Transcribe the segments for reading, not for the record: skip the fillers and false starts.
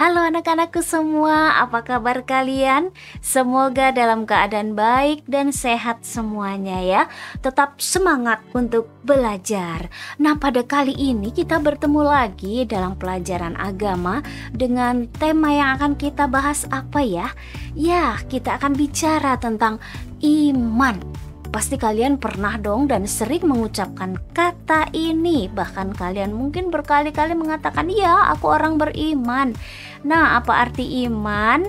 Halo anak-anakku semua, apa kabar kalian? Semoga dalam keadaan baik dan sehat semuanya ya. Tetap semangat untuk belajar. Nah, pada kali ini kita bertemu lagi dalam pelajaran agama dengan tema yang akan kita bahas apa ya? Ya, kita akan bicara tentang iman. Pasti kalian pernah dong dan sering mengucapkan kata ini. Bahkan kalian mungkin berkali-kali mengatakan, "Ya, aku orang beriman." Nah, apa arti iman?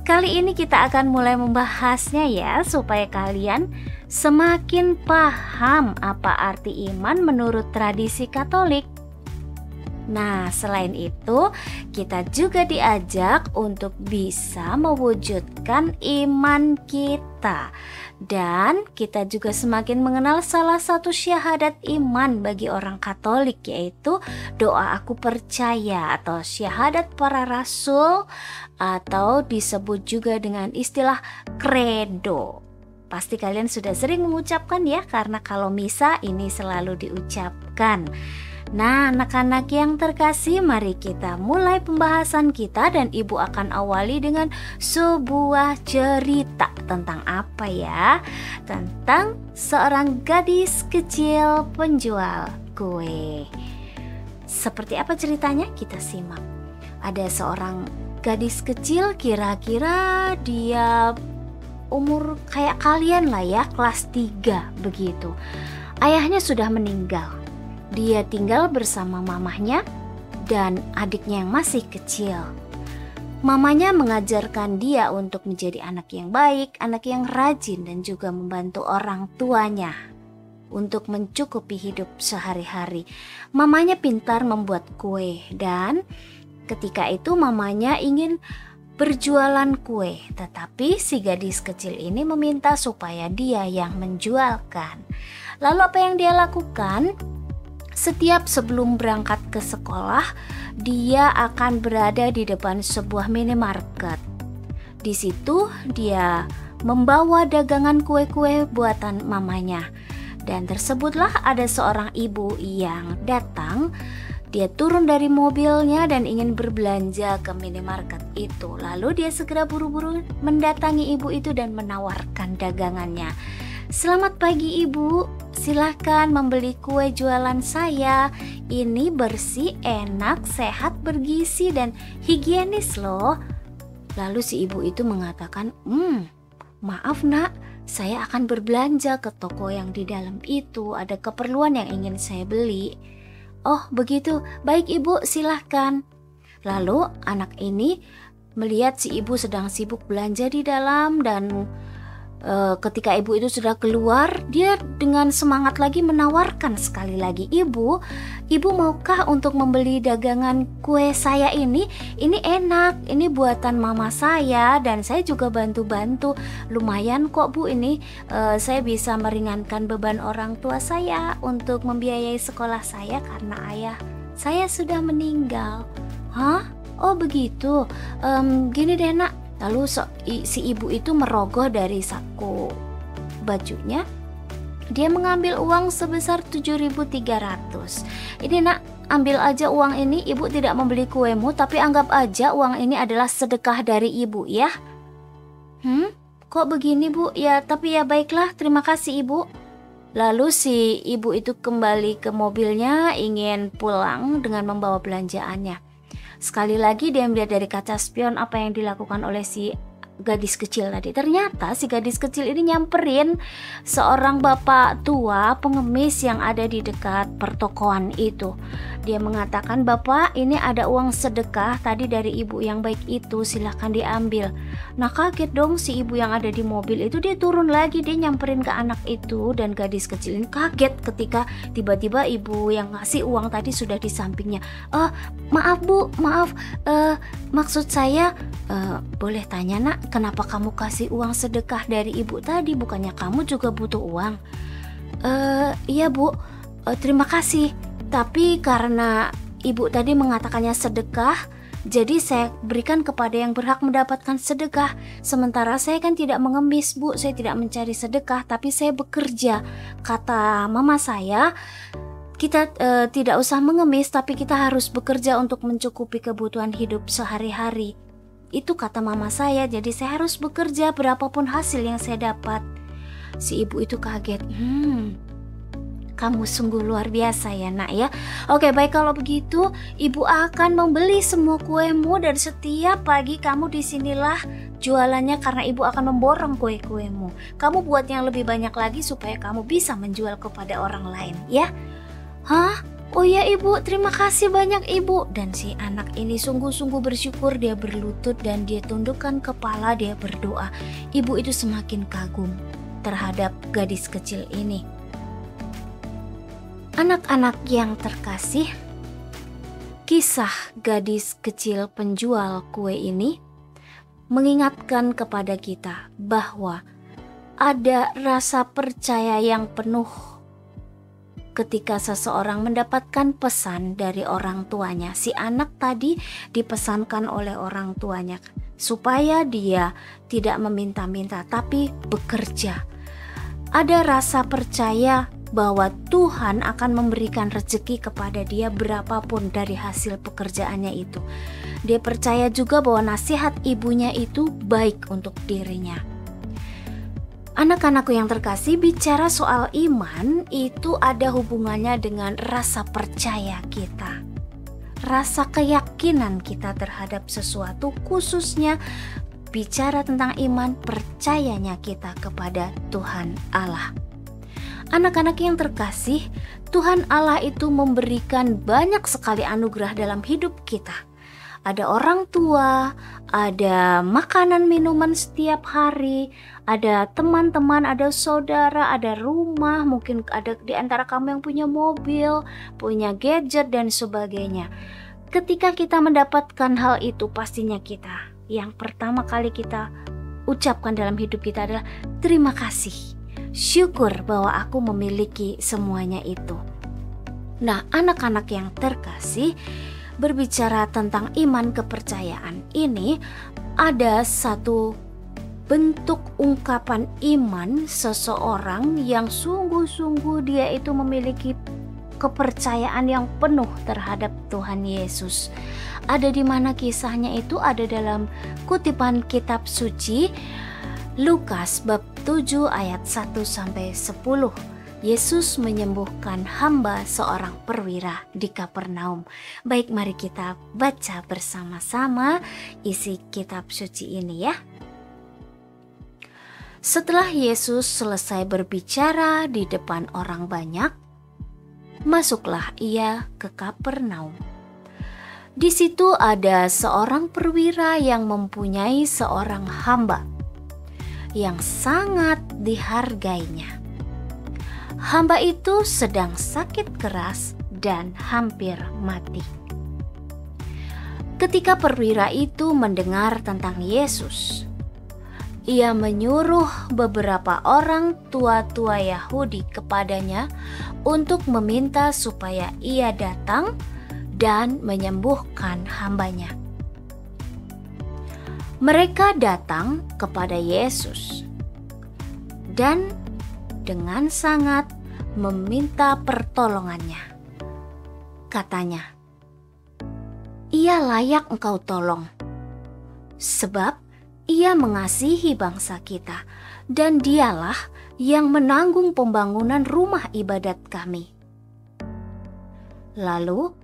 Kali ini kita akan mulai membahasnya ya, supaya kalian semakin paham apa arti iman menurut tradisi Katolik. Nah, selain itu, kita juga diajak untuk bisa mewujudkan iman kita. Dan kita juga semakin mengenal salah satu syahadat iman bagi orang Katolik, yaitu doa aku percaya atau syahadat para rasul, atau disebut juga dengan istilah credo. Pasti kalian sudah sering mengucapkan ya, karena kalau misa ini selalu diucapkan. Nah, anak-anak yang terkasih, mari kita mulai pembahasan kita dan ibu akan awali dengan sebuah cerita. Tentang apa ya? Tentang seorang gadis kecil penjual kue. Seperti apa ceritanya? Kita simak. Ada seorang gadis kecil, kira-kira dia umur kayak kalian lah ya, kelas 3 begitu. Ayahnya sudah meninggal. Dia tinggal bersama mamahnya dan adiknya yang masih kecil. Mamanya mengajarkan dia untuk menjadi anak yang baik, anak yang rajin, dan juga membantu orang tuanya untuk mencukupi hidup sehari-hari. Mamanya pintar membuat kue dan ketika itu mamanya ingin berjualan kue, tetapi si gadis kecil ini meminta supaya dia yang menjualkan. Lalu apa yang dia lakukan? Setiap sebelum berangkat ke sekolah, dia akan berada di depan sebuah minimarket. Di situ dia membawa dagangan kue-kue buatan mamanya. Dan tersebutlah ada seorang ibu yang datang. Dia turun dari mobilnya dan ingin berbelanja ke minimarket itu. Lalu dia segera buru-buru mendatangi ibu itu dan menawarkan dagangannya. "Selamat pagi ibu, silahkan membeli kue jualan saya. Ini bersih, enak, sehat, bergizi, dan higienis loh." Lalu si ibu itu mengatakan, "Maaf nak, saya akan berbelanja ke toko yang di dalam itu. Ada keperluan yang ingin saya beli." "Oh begitu, baik ibu, silahkan." Lalu anak ini melihat si ibu sedang sibuk belanja di dalam dan ketika ibu itu sudah keluar, dia dengan semangat lagi menawarkan sekali lagi, "Ibu maukah untuk membeli dagangan kue saya ini? Ini enak, ini buatan mama saya dan saya juga bantu-bantu. Lumayan kok bu, ini saya bisa meringankan beban orang tua saya untuk membiayai sekolah saya karena ayah saya sudah meninggal." "Hah? Oh begitu, gini deh nak." Lalu si ibu itu merogoh dari saku bajunya. Dia mengambil uang sebesar 7.300. "Ini nak, ambil aja uang ini. Ibu tidak membeli kuemu, tapi anggap aja uang ini adalah sedekah dari ibu ya." Kok begini bu? "Ya tapi ya baiklah, terima kasih ibu." Lalu si ibu itu kembali ke mobilnya ingin pulang dengan membawa belanjaannya. Sekali lagi dia melihat dari kaca spion apa yang dilakukan oleh si gadis kecil tadi. Ternyata si gadis kecil ini nyamperin seorang bapak tua pengemis yang ada di dekat pertokoan itu. Dia mengatakan, "Bapak, ini ada uang sedekah tadi dari ibu yang baik itu, silahkan diambil." Nah kaget dong si ibu yang ada di mobil itu. Dia turun lagi, dia nyamperin ke anak itu, dan gadis kecil ini kaget ketika tiba-tiba ibu yang ngasih uang tadi sudah di sampingnya. Maaf bu, maaf, maksud saya, boleh tanya nak, kenapa kamu kasih uang sedekah dari ibu tadi? Bukannya kamu juga butuh uang?" Iya bu, terima kasih. Tapi karena ibu tadi mengatakannya sedekah, jadi saya berikan kepada yang berhak mendapatkan sedekah. Sementara saya kan tidak mengemis bu, saya tidak mencari sedekah, tapi saya bekerja. Kata mama saya, Kita tidak usah mengemis, tapi kita harus bekerja untuk mencukupi kebutuhan hidup sehari-hari. Itu kata mama saya, jadi saya harus bekerja berapapun hasil yang saya dapat. Si ibu itu kaget. Kamu sungguh luar biasa ya nak ya. Oke, baik, kalau begitu ibu akan membeli semua kuemu dan setiap pagi kamu disinilah jualannya, karena ibu akan memborong kue-kuemu. Kamu buat yang lebih banyak lagi supaya kamu bisa menjual kepada orang lain ya. Hah? Oh ya ibu, terima kasih banyak ibu. Dan si anak ini sungguh-sungguh bersyukur, dia berlutut dan dia tundukkan kepala, dia berdoa. Ibu itu semakin kagum terhadap gadis kecil ini. Anak-anak yang terkasih, kisah gadis kecil penjual kue ini mengingatkan kepada kita bahwa ada rasa percaya yang penuh ketika seseorang mendapatkan pesan dari orang tuanya. Si anak tadi dipesankan oleh orang tuanya supaya dia tidak meminta-minta tapi bekerja. Ada rasa percaya bahwa Tuhan akan memberikan rezeki kepada dia berapapun dari hasil pekerjaannya itu. Dia percaya juga bahwa nasihat ibunya itu baik untuk dirinya. Anak-anakku yang terkasih, bicara soal iman itu ada hubungannya dengan rasa percaya kita. Rasa keyakinan kita terhadap sesuatu, khususnya bicara tentang iman, percayanya kita kepada Tuhan Allah. Anak-anak yang terkasih, Tuhan Allah itu memberikan banyak sekali anugerah dalam hidup kita. Ada orang tua, ada makanan minuman setiap hari, ada teman-teman, ada saudara, ada rumah, mungkin ada di antara kamu yang punya mobil, punya gadget dan sebagainya. Ketika kita mendapatkan hal itu, pastinya kita yang pertama kali kita ucapkan dalam hidup kita adalah terima kasih. Syukur bahwa aku memiliki semuanya itu. Nah, anak-anak yang terkasih, berbicara tentang iman kepercayaan ini, ada satu bentuk ungkapan iman seseorang yang sungguh-sungguh dia itu memiliki kepercayaan yang penuh terhadap Tuhan Yesus. Ada di mana kisahnya itu? Ada dalam kutipan kitab suci Lukas bab 7 ayat 1-10. Yesus menyembuhkan hamba seorang perwira di Kapernaum. Baik, mari kita baca bersama-sama isi kitab suci ini ya. Setelah Yesus selesai berbicara di depan orang banyak, masuklah ia ke Kapernaum. Di situ ada seorang perwira yang mempunyai seorang hamba yang sangat dihargainya. Hamba itu sedang sakit keras dan hampir mati. Ketika perwira itu mendengar tentang Yesus, ia menyuruh beberapa orang tua-tua Yahudi kepadanya untuk meminta supaya ia datang dan menyembuhkan hambanya. Mereka datang kepada Yesus dan dengan sangat meminta pertolongannya. Katanya, "Ia layak engkau tolong, sebab ia mengasihi bangsa kita, dan dialah yang menanggung pembangunan rumah ibadat kami." Lalu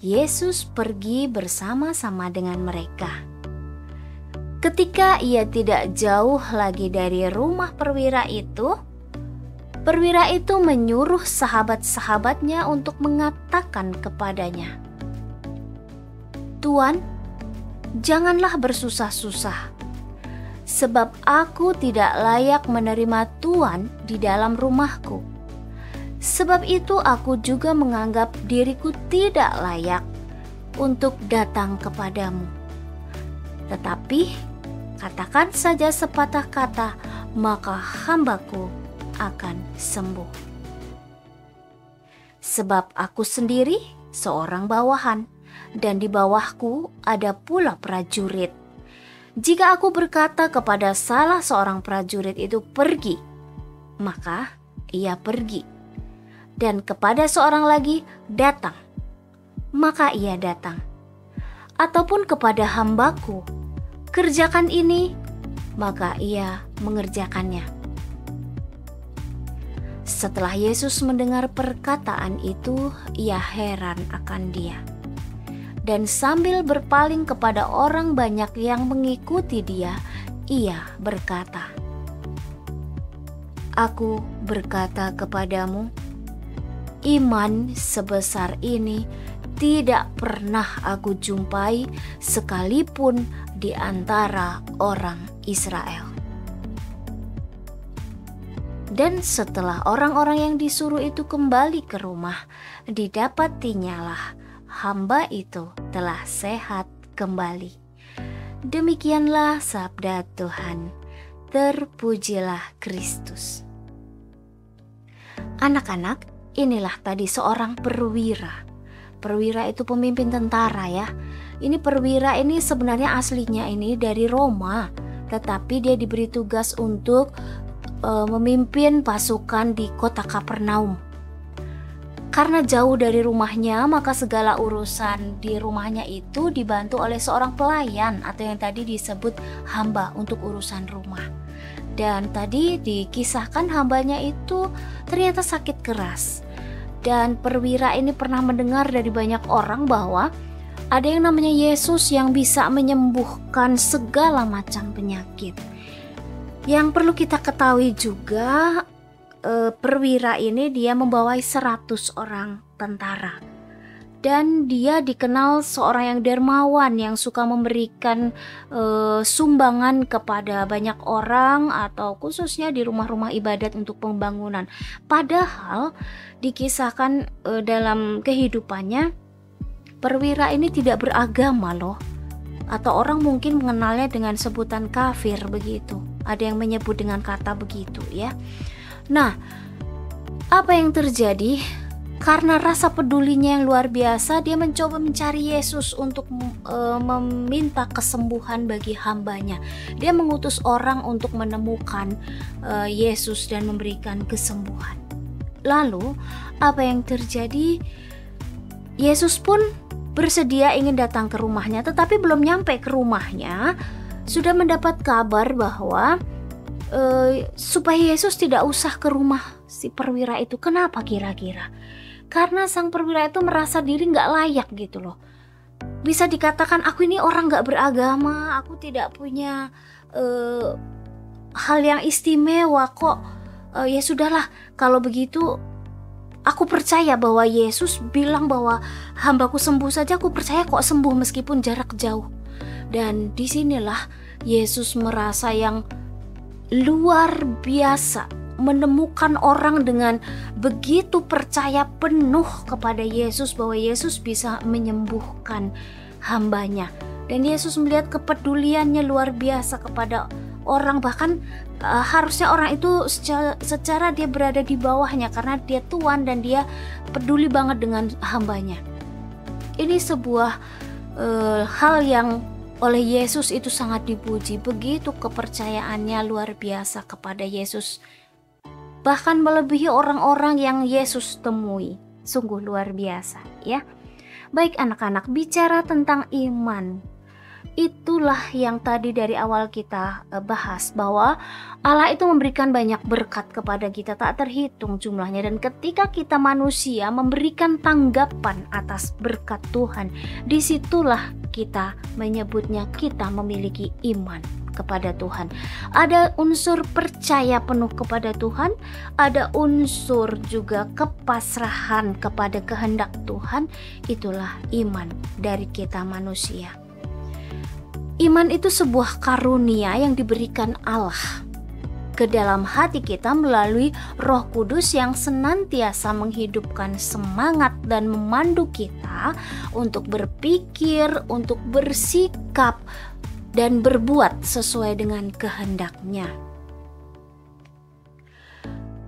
Yesus pergi bersama-sama dengan mereka. Ketika ia tidak jauh lagi dari rumah perwira itu menyuruh sahabat-sahabatnya untuk mengatakan kepadanya, "Tuan, janganlah bersusah-susah, sebab aku tidak layak menerima Tuan di dalam rumahku. Sebab itu aku juga menganggap diriku tidak layak untuk datang kepadamu. Tetapi katakan saja sepatah kata, maka hambaku akan sembuh. Sebab aku sendiri seorang bawahan, dan di bawahku ada pula prajurit. Jika aku berkata kepada salah seorang prajurit itu pergi, maka ia pergi. Dan kepada seorang lagi, datang, maka ia datang. Ataupun kepada hambaku, kerjakan ini, maka ia mengerjakannya. Setelah Yesus mendengar perkataan itu, ia heran akan dia. Dan sambil berpaling kepada orang banyak yang mengikuti dia, ia berkata, "Aku berkata kepadamu, iman sebesar ini tidak pernah aku jumpai sekalipun di antara orang Israel." Dan setelah orang-orang yang disuruh itu kembali ke rumah, didapatinya hamba itu telah sehat kembali. Demikianlah sabda Tuhan. Terpujilah Kristus. Anak-anak, inilah tadi seorang perwira. Perwira itu pemimpin tentara ya. Ini perwira ini sebenarnya aslinya ini dari Roma, tetapi dia diberi tugas untuk memimpin pasukan di kota Kapernaum. Karena jauh dari rumahnya, maka segala urusan di rumahnya itu dibantu oleh seorang pelayan atau yang tadi disebut hamba untuk urusan rumah. Dan tadi dikisahkan hambanya itu ternyata sakit keras. Dan perwira ini pernah mendengar dari banyak orang bahwa ada yang namanya Yesus yang bisa menyembuhkan segala macam penyakit. Yang perlu kita ketahui juga, perwira ini dia membawai 100 orang tentara. Dan dia dikenal seorang yang dermawan, yang suka memberikan sumbangan kepada banyak orang atau khususnya di rumah-rumah ibadat untuk pembangunan. Padahal dikisahkan dalam kehidupannya, perwira ini tidak beragama loh. Atau orang mungkin mengenalnya dengan sebutan kafir begitu. Ada yang menyebut dengan kata begitu ya. Nah, apa yang terjadi? Karena rasa pedulinya yang luar biasa, dia mencoba mencari Yesus untuk meminta kesembuhan bagi hambanya. Dia mengutus orang untuk menemukan Yesus dan memberikan kesembuhan. Lalu, apa yang terjadi? Yesus pun bersedia ingin datang ke rumahnya, tetapi belum nyampe ke rumahnya, sudah mendapat kabar bahwa supaya Yesus tidak usah ke rumah si perwira itu. Kenapa kira-kira? Karena sang perwira itu merasa diri gak layak gitu loh. Bisa dikatakan, aku ini orang gak beragama, aku tidak punya hal yang istimewa kok. Ya sudahlah, kalau begitu aku percaya bahwa Yesus bilang bahwa hambaku sembuh saja, aku percaya kok sembuh meskipun jarak jauh. Dan disinilah Yesus merasa yang luar biasa, menemukan orang dengan begitu percaya penuh kepada Yesus bahwa Yesus bisa menyembuhkan hambanya. Dan Yesus melihat kepeduliannya luar biasa kepada orang, bahkan harusnya orang itu secara dia berada di bawahnya karena dia tuan dan dia peduli banget dengan hambanya. Ini sebuah hal yang oleh Yesus itu sangat dipuji. Begitu kepercayaannya luar biasa kepada Yesus, bahkan melebihi orang-orang yang Yesus temui. Sungguh luar biasa ya. Baik anak-anak, bicara tentang iman, itulah yang tadi dari awal kita bahas, bahwa Allah itu memberikan banyak berkat kepada kita, tak terhitung jumlahnya. Dan ketika kita manusia memberikan tanggapan atas berkat Tuhan, disitulah kita menyebutnya kita memiliki iman kepada Tuhan. Ada unsur percaya penuh kepada Tuhan, ada unsur juga kepasrahan kepada kehendak Tuhan. Itulah iman dari kita manusia. Iman itu sebuah karunia yang diberikan Allah ke dalam hati kita melalui Roh Kudus yang senantiasa menghidupkan semangat dan memandu kita untuk berpikir, untuk bersikap dan berbuat sesuai dengan kehendak-Nya.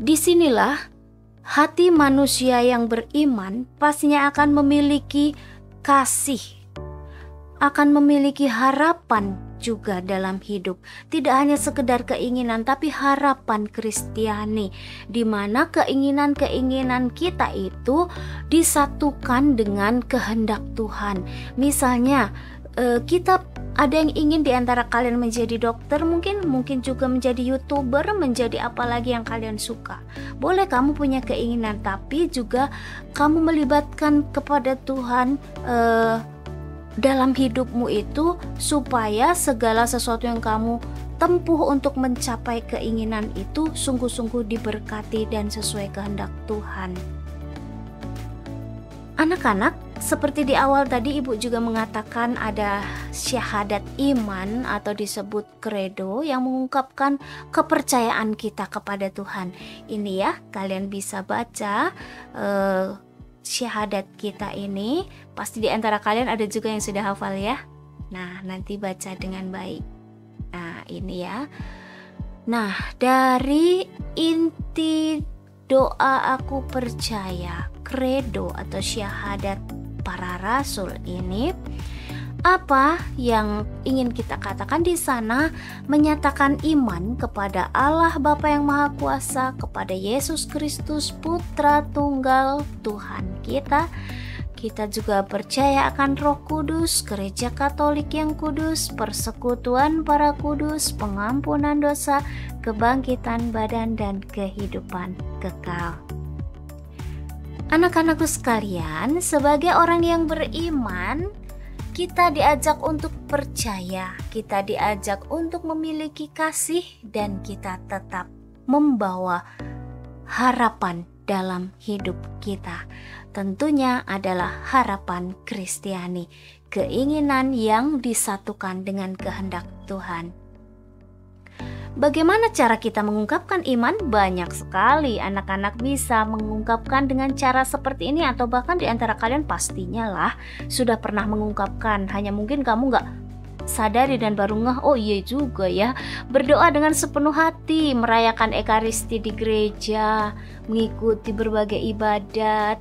Disinilah hati manusia yang beriman pastinya akan memiliki kasih, akan memiliki harapan juga dalam hidup. Tidak hanya sekedar keinginan, tapi harapan Kristiani, di mana keinginan-keinginan kita itu disatukan dengan kehendak Tuhan. Misalnya kita ada yang ingin di antara kalian menjadi dokter, mungkin juga menjadi YouTuber, menjadi apa lagi yang kalian suka. Boleh kamu punya keinginan, tapi juga kamu melibatkan kepada Tuhan dalam hidupmu itu, supaya segala sesuatu yang kamu tempuh untuk mencapai keinginan itu sungguh-sungguh diberkati dan sesuai kehendak Tuhan. Anak-anak, seperti di awal tadi Ibu juga mengatakan ada syahadat iman atau disebut kredo yang mengungkapkan kepercayaan kita kepada Tuhan. Ini ya, kalian bisa baca syahadat kita ini. Pasti di antara kalian ada juga yang sudah hafal ya. Nah, nanti baca dengan baik. Nah, ini ya. Nah, dari inti doa aku percaya, kredo atau syahadat para rasul ini, apa yang ingin kita katakan di sana? Menyatakan iman kepada Allah Bapa yang Maha Kuasa, kepada Yesus Kristus Putra Tunggal Tuhan kita. Kita juga percaya akan Roh Kudus, Gereja Katolik yang kudus, persekutuan para kudus, pengampunan dosa, kebangkitan badan, dan kehidupan kekal. Anak-anakku sekalian, sebagai orang yang beriman, kita diajak untuk percaya, kita diajak untuk memiliki kasih, dan kita tetap membawa harapan dalam hidup kita. Tentunya adalah harapan Kristiani, keinginan yang disatukan dengan kehendak Tuhan. Bagaimana cara kita mengungkapkan iman? Banyak sekali anak-anak bisa mengungkapkan dengan cara seperti ini, atau bahkan di antara kalian pastinya lah sudah pernah mengungkapkan, hanya mungkin kamu gak sadari dan baru ngeh, oh iya juga ya. Berdoa dengan sepenuh hati, merayakan Ekaristi di gereja, mengikuti berbagai ibadat,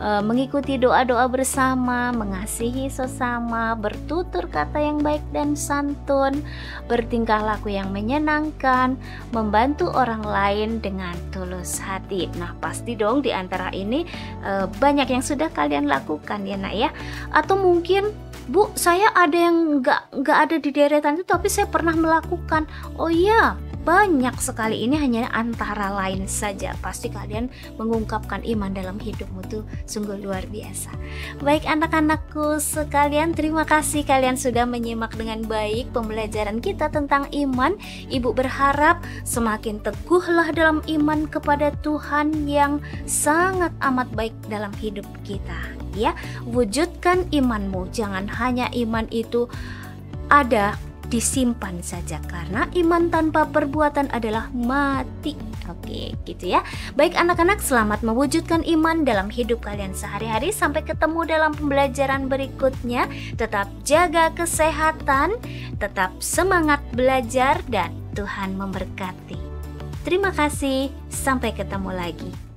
mengikuti doa-doa bersama, mengasihi sesama, bertutur kata yang baik dan santun, bertingkah laku yang menyenangkan, membantu orang lain dengan tulus hati. Nah, pasti dong di antara ini banyak yang sudah kalian lakukan ya nak ya. Atau mungkin, Bu, saya ada yang nggak ada di deretan itu, tapi saya pernah melakukan. Oh iya, banyak sekali, ini hanya antara lain saja. Pasti kalian mengungkapkan iman dalam hidupmu tuh sungguh luar biasa. Baik anak-anakku sekalian, terima kasih kalian sudah menyimak dengan baik pembelajaran kita tentang iman. Ibu berharap semakin teguhlah dalam iman kepada Tuhan yang sangat amat baik dalam hidup kita. Ya, wujudkan imanmu, jangan hanya iman itu ada disimpan saja, karena iman tanpa perbuatan adalah mati. Oke, gitu ya. Baik anak-anak, selamat mewujudkan iman dalam hidup kalian sehari-hari. Sampai ketemu dalam pembelajaran berikutnya. Tetap jaga kesehatan, tetap semangat belajar, dan Tuhan memberkati. Terima kasih, sampai ketemu lagi.